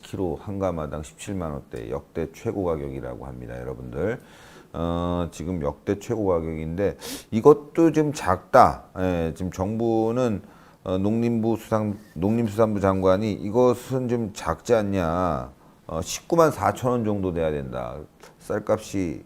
키로 한 가마당 17만 원대 역대 최고 가격이라고 합니다, 여러분들. 지금 역대 최고 가격인데 이것도 좀 작다. 예, 지금 정부는 농림수산부 장관이 이것은 좀 작지 않냐. 19만 4천 원 정도 돼야 된다. 쌀값이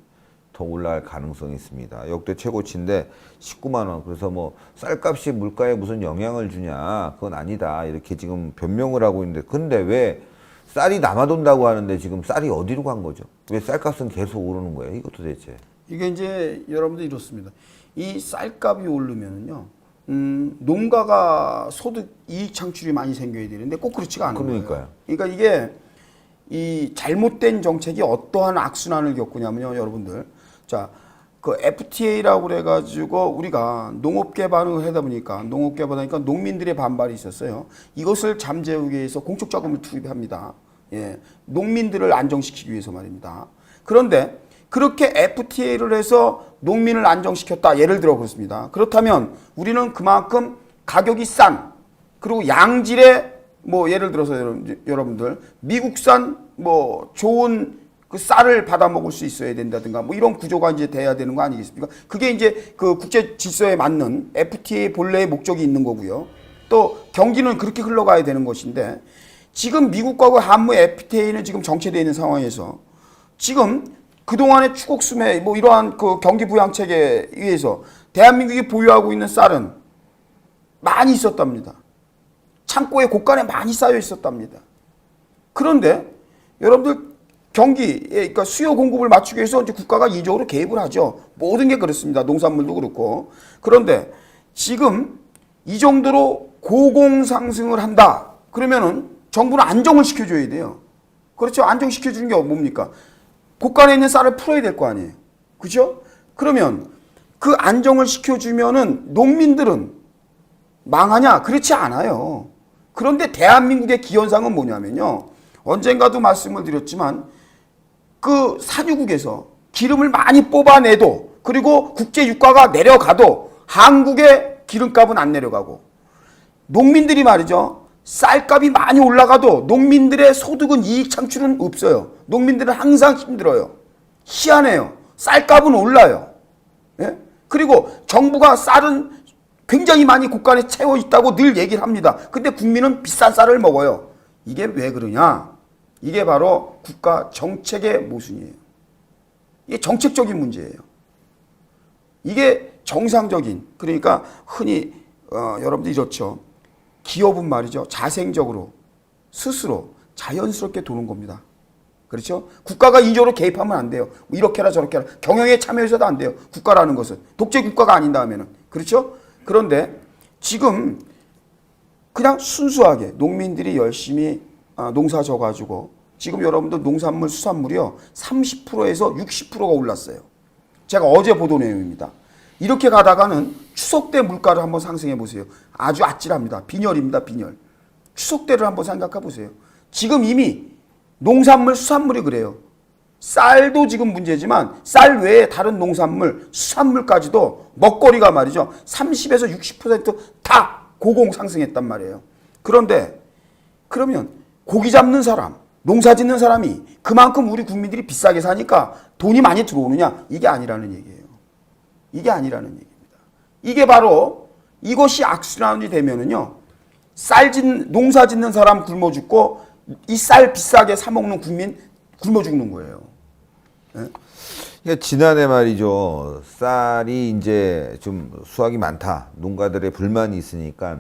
더 올라갈 가능성이 있습니다. 역대 최고치인데 19만 원. 그래서 뭐 쌀값이 물가에 무슨 영향을 주냐? 그건 아니다. 이렇게 지금 변명을 하고 있는데 근데 왜 쌀이 남아돈다고 하는데 지금 쌀이 어디로 간 거죠? 왜 쌀값은 계속 오르는 거예요? 이거 도대체. 이게 이제 여러분들 이렇습니다. 이 쌀값이 오르면은요, 농가가 소득 이익 창출이 많이 생겨야 되는데 꼭 그렇지가 않은 거예요. 그러니까요. 그러니까 이게 이 잘못된 정책이 어떠한 악순환을 겪으냐면요, 여러분들. 자, 그 FTA라고 그래가지고 우리가 농업 개발을 하다 보니까 농업 개발하니까 농민들의 반발이 있었어요. 이것을 잠재우기 위해서 공적 자금을 투입합니다. 예, 농민들을 안정시키기 위해서 말입니다. 그런데 그렇게 FTA를 해서 농민을 안정시켰다. 예를 들어 그렇습니다. 그렇다면 우리는 그만큼 가격이 싼 그리고 양질의 뭐 예를 들어서 여러분들 미국산 뭐 좋은 그 쌀을 받아 먹을 수 있어야 된다든가 뭐 이런 구조가 이제 돼야 되는 거 아니겠습니까? 그게 이제 그 국제 질서에 맞는 FTA 본래의 목적이 있는 거고요. 또 경기는 그렇게 흘러가야 되는 것인데 지금 미국과 그 한미 FTA는 지금 정체되어 있는 상황에서 지금 그동안의 추곡 수매 뭐 이러한 그 경기 부양 체계에 의해서 대한민국이 보유하고 있는 쌀은 많이 있었답니다. 창고에 곳간에 많이 쌓여 있었답니다. 그런데 여러분들 경기, 그러니까 수요 공급을 맞추기 위해서 이제 국가가 이적으로 개입을 하죠. 모든 게 그렇습니다. 농산물도 그렇고. 그런데 지금 이 정도로 고공 상승을 한다. 그러면은 정부는 안정을 시켜줘야 돼요. 그렇죠? 안정시켜주는 게 뭡니까? 곳간에 있는 쌀을 풀어야 될 거 아니에요. 그죠? 그러면 그 안정을 시켜주면은 농민들은 망하냐? 그렇지 않아요. 그런데 대한민국의 기현상은 뭐냐면요. 언젠가도 말씀을 드렸지만 그 산유국에서 기름을 많이 뽑아내도 그리고 국제 유가가 내려가도 한국의 기름값은 안 내려가고 농민들이 말이죠. 쌀값이 많이 올라가도 농민들의 소득은 이익 창출은 없어요. 농민들은 항상 힘들어요. 희한해요. 쌀값은 올라요. 예? 그리고 정부가 쌀은 굉장히 많이 곳간에 채워 있다고 늘 얘기를 합니다. 근데 국민은 비싼 쌀을 먹어요. 이게 왜 그러냐? 이게 바로 국가 정책의 모순이에요. 이게 정책적인 문제예요. 이게 정상적인, 그러니까 흔히 여러분들이 이렇죠. 기업은 말이죠. 자생적으로 스스로 자연스럽게 도는 겁니다. 그렇죠? 국가가 이쪽으로 개입하면 안 돼요. 이렇게라 저렇게라 경영에 참여해서도 안 돼요. 국가라는 것은 독재 국가가 아닌 다음에는. 그렇죠? 그런데 지금 그냥 순수하게 농민들이 열심히 농사 져가지고 지금 여러분들 농산물 수산물이요 30%에서 60%가 올랐어요. 제가 어제 보도 내용입니다. 이렇게 가다가는 추석 때 물가를 한번 상승해 보세요. 아주 아찔합니다. 빈혈입니다. 빈혈. 추석 때를 한번 생각해 보세요. 지금 이미 농산물 수산물이 그래요. 쌀도 지금 문제지만 쌀 외에 다른 농산물 수산물까지도 먹거리가 말이죠 30에서 60%다 고공 상승했단 말이에요. 그런데 그러면 고기 잡는 사람, 농사 짓는 사람이 그만큼 우리 국민들이 비싸게 사니까 돈이 많이 들어오느냐? 이게 아니라는 얘기예요. 이게 아니라는 얘기입니다. 이게 바로 이것이 악순환이 되면은요. 농사 짓는 사람 굶어 죽고 이 쌀 비싸게 사 먹는 국민 굶어 죽는 거예요. 네? 그러니까 지난해 말이죠. 쌀이 이제 좀 수확이 많다. 농가들의 불만이 있으니까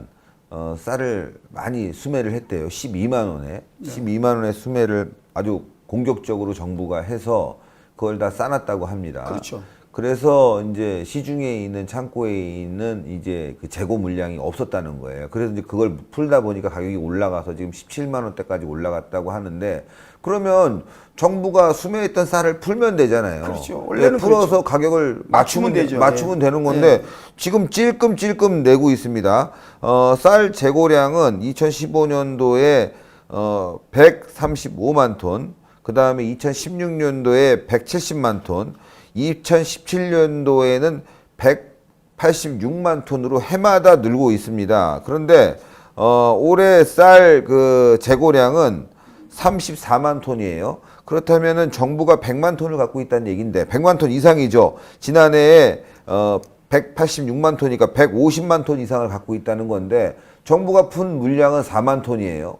쌀을 많이 수매를 했대요. 12만 원에. 네. 12만 원의 수매를 아주 공격적으로 정부가 해서 그걸 다 싸놨다고 합니다. 그렇죠. 그래서 이제 시중에 있는 창고에 있는 이제 그 재고 물량이 없었다는 거예요. 그래서 이제 그걸 풀다 보니까 가격이 올라가서 지금 17만 원대까지 올라갔다고 하는데 그러면 정부가 수매했던 쌀을 풀면 되잖아요. 그렇죠. 원래는 풀어서 그렇죠. 가격을 맞추면 되죠. 맞추면 예. 되는 건데 예. 지금 찔끔찔끔 내고 있습니다. 쌀 재고량은 2015년도에 135만 톤, 그 다음에 2016년도에 170만 톤, 2017년도에는 186만 톤으로 해마다 늘고 있습니다. 그런데 올해 쌀 그 재고량은 34만 톤이에요. 그렇다면은 정부가 100만 톤을 갖고 있다는 얘기인데 100만 톤 이상이죠. 지난해에 186만 톤이니까 150만 톤 이상을 갖고 있다는 건데 정부가 푼 물량은 4만 톤이에요.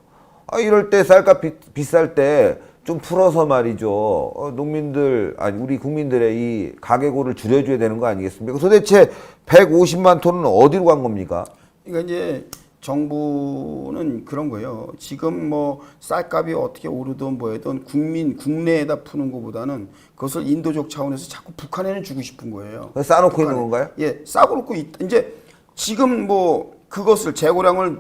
이럴 때 쌀값 비쌀 때 좀 풀어서 말이죠. 농민들, 아니, 우리 국민들의 이 가계고를 줄여줘야 되는 거 아니겠습니까? 도대체 150만 톤은 어디로 간 겁니까? 그러니까 이제 정부는 그런 거예요. 지금 뭐 쌀값이 어떻게 오르든 뭐든 국내에다 푸는 것보다는 그것을 인도적 차원에서 자꾸 북한에는 주고 싶은 거예요. 싸놓고 있는 건가요? 예, 싸고 놓고 이제 지금 뭐 그것을 재고량을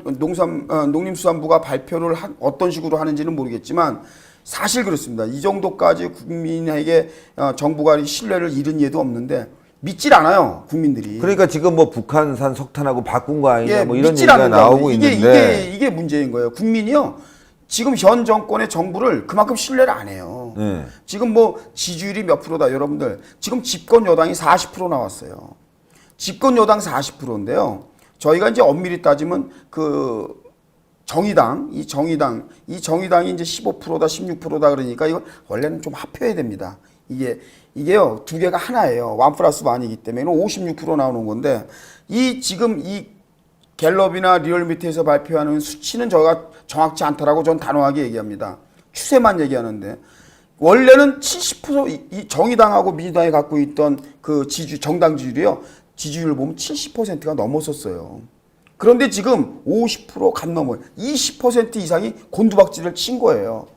농림수산부가 발표를 어떤 식으로 하는지는 모르겠지만 사실 그렇습니다. 이 정도까지 국민에게 정부가 신뢰를 잃은 예도 없는데 믿질 않아요, 국민들이. 그러니까 지금 뭐 북한산 석탄하고 바꾼 거 아니냐 예, 뭐 이런 믿질 얘기가 않는다고. 나오고 있는데 이게 문제인 거예요. 국민이요. 지금 현 정권의 정부를 그만큼 신뢰를 안 해요. 네. 지금 뭐 지지율이 몇 프로다 여러분들. 지금 집권 여당이 40% 나왔어요. 집권 여당 40%인데요. 저희가 이제 엄밀히 따지면 그 정의당이 이제 15%다 16%다 그러니까 이거 원래는 좀 합해야 됩니다. 이게요 두 개가 하나예요. 1+1이기 때문에 56% 나오는 건데 지금 이 갤럽이나 리얼미터에서 발표하는 수치는 저희가 정확치 않다라고 전 단호하게 얘기합니다. 추세만 얘기하는데 원래는 70% 이 정의당하고 민주당이 갖고 있던 그 정당 지지율을 보면 70%가 넘었었어요. 그런데 지금 50%간 넘어요. 20% 이상이 곤두박질을 친 거예요.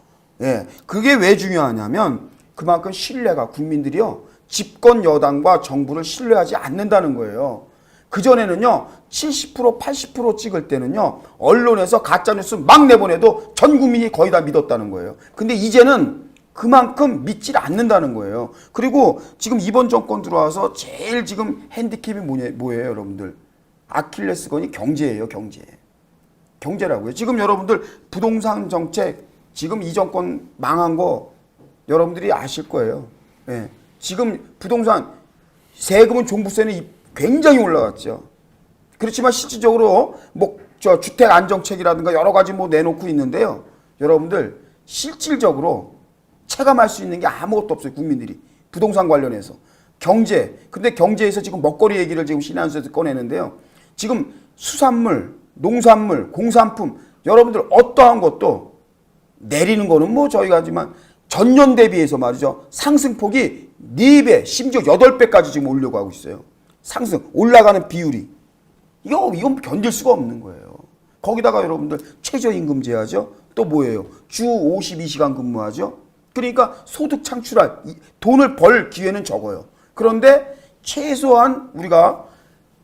예, 그게 왜 중요하냐면 그만큼 신뢰가 국민들이요 집권 여당과 정부를 신뢰하지 않는다는 거예요. 그 전에는요 70% 80% 찍을 때는요 언론에서 가짜 뉴스 막 내보내도 전 국민이 거의 다 믿었다는 거예요. 근데 이제는 그만큼 믿질 않는다는 거예요. 그리고 지금 이번 정권 들어와서 제일 지금 핸디캡이 뭐예요, 여러분들? 아킬레스건이 경제예요, 경제라고요. 지금 여러분들 부동산 정책 지금 이 정권 망한 거 여러분들이 아실 거예요. 예. 지금 부동산 세금은 종부세는 굉장히 올라갔죠. 그렇지만 실질적으로 뭐 저 주택 안정책이라든가 여러 가지 뭐 내놓고 있는데요. 여러분들 실질적으로 체감할 수 있는 게 아무것도 없어요. 국민들이 부동산 관련해서 경제. 근데 경제에서 지금 먹거리 얘기를 지금 신한수에서 꺼내는데요. 지금 수산물, 농산물, 공산품 여러분들 어떠한 것도 내리는 거는 뭐 저희가 하지만 전년 대비해서 말이죠. 상승폭이 4배, 심지어 8배까지 지금 올려고 하고 있어요. 올라가는 비율이. 이건 견딜 수가 없는 거예요. 거기다가 여러분들 최저임금제하죠. 또 뭐예요? 주 52시간 근무하죠. 그러니까 소득 창출할 돈을 벌 기회는 적어요. 그런데 최소한 우리가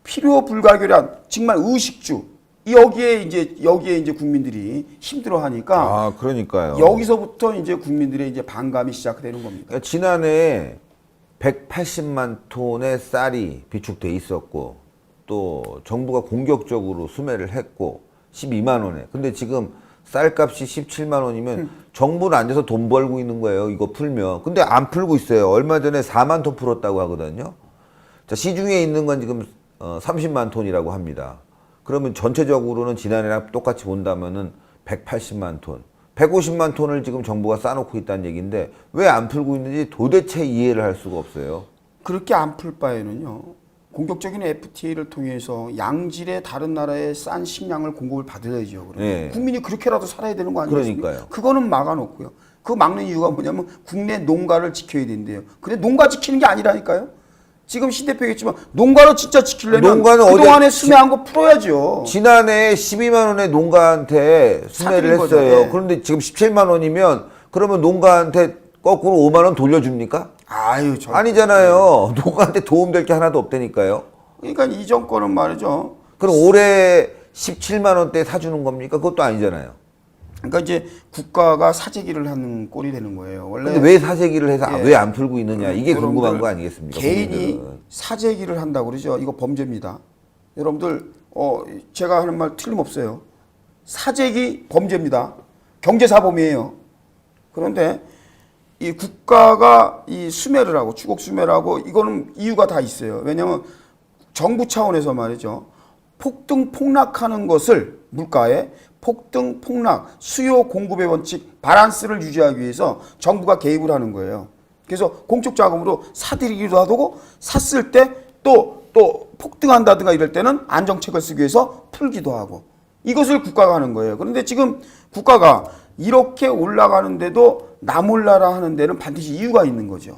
필요 불가결한 정말 의식주 여기에 이제 국민들이 힘들어하니까 그러니까요. 여기서부터 이제 국민들의 이제 반감이 시작되는 겁니다. 그러니까 지난해 180만 톤의 쌀이 비축돼 있었고 또 정부가 공격적으로 수매를 했고 12만 원에. 근데 지금 쌀값이 17만 원이면 정부는 앉아서 돈 벌고 있는 거예요. 이거 풀면. 근데 안 풀고 있어요. 얼마 전에 4만 톤 풀었다고 하거든요. 자, 시중에 있는 건 지금 30만 톤이라고 합니다. 그러면 전체적으로는 지난해랑 똑같이 본다면은 180만 톤, 150만 톤을 지금 정부가 싸놓고 있다는 얘기인데 왜 안 풀고 있는지 도대체 이해를 할 수가 없어요. 그렇게 안 풀 바에는요. 공격적인 FTA를 통해서 양질의 다른 나라의 싼 식량을 공급을 받아야죠. 그러면 네. 국민이 그렇게라도 살아야 되는 거 아니겠습니까? 그러니까요. 그거는 막아놓고요. 그거 막는 이유가 뭐냐면 국내 농가를 지켜야 된대요. 근데 농가 지키는 게 아니라니까요. 지금 신 대표 얘기했지만 농가를 진짜 지키려면 농가는 그동안에 수매한 거 풀어야죠. 지난해 12만 원에 농가한테 수매를 거죠. 했어요. 네. 그런데 지금 17만 원이면 그러면 농가한테 거꾸로 5만 원 돌려줍니까? 아유, 아니잖아요. 농가한테 도움될 게 하나도 없다니까요. 그러니까 이 정권은 말이죠. 그럼 올해 17만 원대 사주는 겁니까? 그것도 아니잖아요. 그러니까 이제 국가가 사재기를 하는 꼴이 되는 거예요. 원래 근데 왜 사재기를 해서 예. 왜 안 풀고 있느냐 이게 궁금한 여러분들 거 아니겠습니까? 개인이 국민들은. 사재기를 한다고 그러죠. 이거 범죄입니다. 여러분들 제가 하는 말 틀림없어요. 사재기 범죄입니다. 경제사범이에요. 그런데 이 국가가 이 수매를 하고 추곡 수매를 하고 이거는 이유가 다 있어요. 왜냐하면 정부 차원에서 말이죠. 폭락하는 것을 물가에 폭등, 폭락, 수요 공급의 원칙 바란스를 유지하기 위해서 정부가 개입을 하는 거예요. 그래서 공적 자금으로 사들이기도 하고 샀을 때 또 폭등한다든가 이럴 때는 안정책을 쓰기 위해서 풀기도 하고 이것을 국가가 하는 거예요. 그런데 지금 국가가 이렇게 올라가는데도 나 몰라라 하는 데는 반드시 이유가 있는 거죠.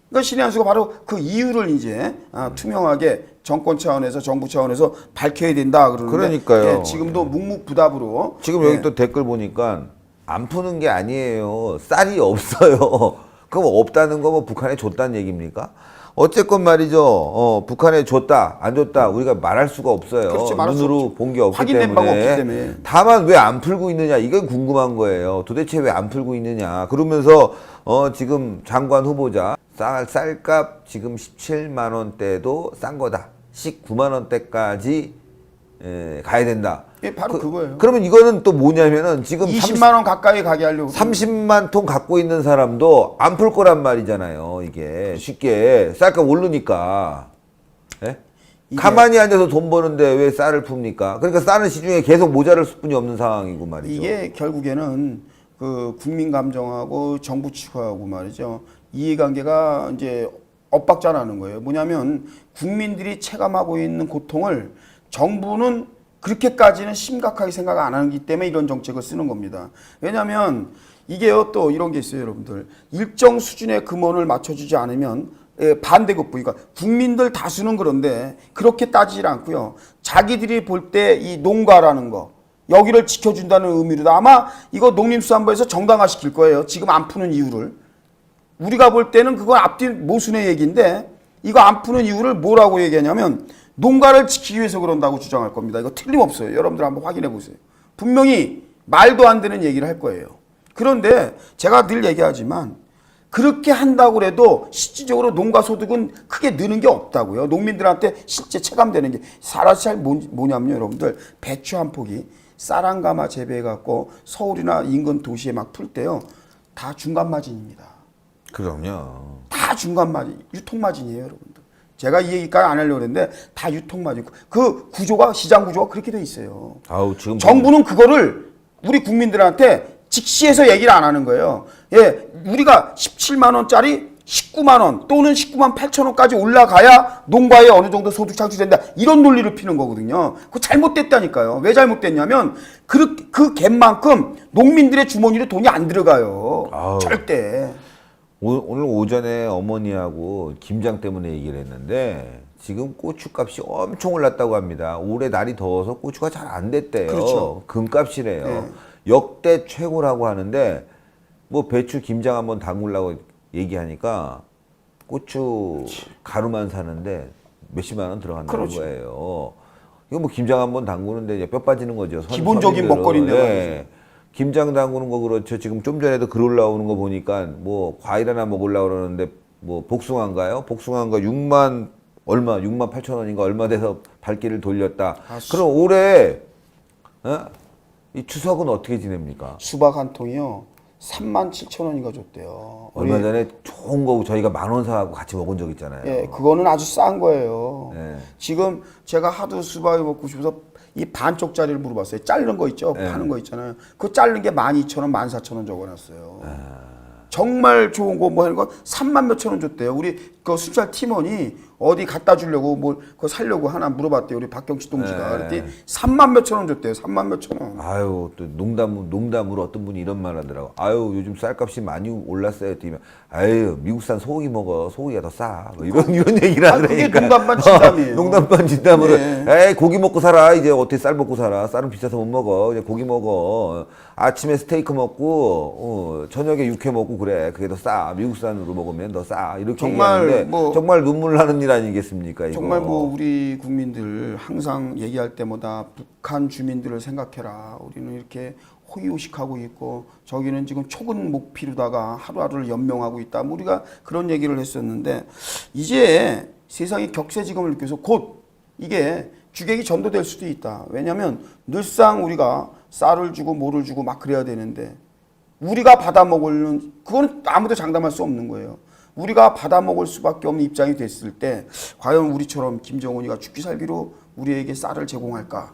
그러니까 신의 한 수가 바로 그 이유를 이제 투명하게 정권 차원에서 정부 차원에서 밝혀야 된다 그러는데 그러니까요. 예, 지금도 묵묵부답으로 지금 여기 또 댓글 보니까 안 푸는 게 아니에요. 쌀이 없어요. 그럼 없다는 거 뭐 북한에 줬다는 얘기입니까? 어쨌건 말이죠. 북한에 줬다, 안 줬다 우리가 말할 수가 없어요. 그렇지, 말할 수 눈으로 없죠. 본 게 없기 확인된 바가 없기 때문에. 때문에. 다만 왜 안 풀고 있느냐 이게 궁금한 거예요. 도대체 왜 안 풀고 있느냐. 그러면서 지금 장관 후보자 쌀값 지금 17만 원대도 싼 거다. 19만 원대까지 가야 된다. 예, 바로 그거예요. 그러면 이거는 또 뭐냐면은 지금 20만 원 가까이 가게 하려고 30만 통 갖고 있는 사람도 안 풀 거란 말이잖아요. 이게 쉽게 쌀값 오르니까. 예? 가만히 앉아서 돈 버는데 왜 쌀을 풉니까? 그러니까 쌀은 시중에 계속 모자랄 수뿐이 없는 상황이고 말이죠. 이게 결국에는 그 국민 감정하고 정부 측하고 말이죠. 이해관계가 이제 엇박자 나는 거예요. 뭐냐면 국민들이 체감하고 있는 고통을 정부는 그렇게까지는 심각하게 생각 안 하기 때문에 이런 정책을 쓰는 겁니다. 왜냐하면 이게요 또 이런 게 있어요, 여러분들. 일정 수준의 금원을 맞춰주지 않으면 반대급부, 그러니까 국민들 다수는 그런데 그렇게 따지질 않고요. 자기들이 볼 때 이 농가라는 거 여기를 지켜준다는 의미로 아마 이거 농림수산부에서 정당화시킬 거예요. 지금 안 푸는 이유를. 우리가 볼 때는 그건 앞뒤 모순의 얘기인데 이거 안 푸는 이유를 뭐라고 얘기하냐면 농가를 지키기 위해서 그런다고 주장할 겁니다. 이거 틀림없어요. 여러분들 한번 확인해 보세요. 분명히 말도 안 되는 얘기를 할 거예요. 그런데 제가 늘 얘기하지만 그렇게 한다고 해도 실질적으로 농가 소득은 크게 느는 게 없다고요. 농민들한테 실제 체감되는 게 사실 뭐냐면요. 여러분들 배추 한 폭이 쌀 한 가마 재배해갖고 서울이나 인근 도시에 막 풀 때요. 다 중간 마진입니다. 그럼요. 다 중간 마진, 유통 마진이에요, 여러분들. 제가 이 얘기까지 안 하려고 했는데 다 유통 마진. 그 구조가 시장 구조가 그렇게 돼 있어요. 아우 지금 정부는 그거를 우리 국민들한테 직시해서 얘기를 안 하는 거예요. 예, 우리가 17만 원짜리 19만 원 또는 19만 8천 원까지 올라가야 농가에 어느 정도 소득 창출된다. 이런 논리를 피는 거거든요. 그거 잘못됐다니까요. 왜 잘못됐냐면 그 갭만큼 농민들의 주머니로 돈이 안 들어가요. 아우. 절대. 오늘 오전에 어머니하고 김장 때문에 얘기를 했는데 지금 고추값이 엄청 올랐다고 합니다. 올해 날이 더워서 고추가 잘 안 됐대요. 그렇죠. 금값이래요. 네. 역대 최고라고 하는데 뭐 배추 김장 한번 담그려고 얘기하니까 고추 가루만 사는데 몇십만 원 들어간다는 그렇죠. 거예요. 이거 뭐 김장 한번 담그는데 이제 뼈 빠지는 거죠. 기본적인 서민들은. 먹거리인데 네. 김장 담그는 거 그렇죠. 지금 좀 전에도 글 올라오는 거 보니까 뭐 과일 하나 먹으려고 그러는데 뭐 복숭아인가요? 복숭아인가 6만 얼마 6만 8천 원인가 얼마 돼서 발길을 돌렸다. 그럼 올해 이 추석은 어떻게 지냅니까? 수박 한 통이요. 3만 7천 원인가 줬대요. 얼마 전에 좋은 거 저희가 10,000원 사고 같이 먹은 적 있잖아요. 예, 그거는 아주 싼 거예요. 네. 지금 제가 하도 수박이 먹고 싶어서 이 반쪽짜리를 물어봤어요. 자르는 거 있죠? 네. 파는 거 있잖아요. 그거 자르는 게 12,000원, 14,000원 적어놨어요. 정말 좋은 거 뭐 하는 거 3만 몇천 원 줬대요. 우리 그 순찰 팀원이 어디 갖다 주려고 뭘 그거 살려고 하나 물어봤대요. 우리 박경치 동지가. 네. 그랬더니 3만 몇천 원 줬대요. 3만 몇천 원. 아유 또 농담으로 어떤 분이 이런 말 하더라고. 아유 요즘 쌀값이 많이 올랐어요. 했더니 아유 미국산 소고기 먹어. 소고기가 더 싸. 뭐 이런 얘기를 아, 그게 하더라니까. 농담 반 진담이에요. 농담 반 진담으로. 네. 에이 고기 먹고 살아. 이제 어떻게 쌀 먹고 살아. 쌀은 비싸서 못 먹어. 이제 고기 먹어. 아침에 스테이크 먹고 저녁에 육회 먹고 그래. 그게 더 싸. 미국산으로 먹으면 더 싸. 이렇게 정말 얘기하는데 뭐 정말 눈물 나는 일 아니겠습니까? 이거. 정말 뭐 우리 국민들 항상 얘기할 때마다 북한 주민들을 생각해라. 우리는 이렇게 호의호식하고 있고 저기는 지금 초근 목피로다가 하루하루를 연명하고 있다. 뭐 우리가 그런 얘기를 했었는데 이제 세상이 격세지감을 느껴서 곧 이게 주객이 전도될 수도 있다. 왜냐하면 늘상 우리가 쌀을 주고 뭐를 주고 막 그래야 되는데 우리가 받아먹을 그건 아무도 장담할 수 없는 거예요. 우리가 받아먹을 수밖에 없는 입장이 됐을 때 과연 우리처럼 김정은이가 죽기 살기로 우리에게 쌀을 제공할까?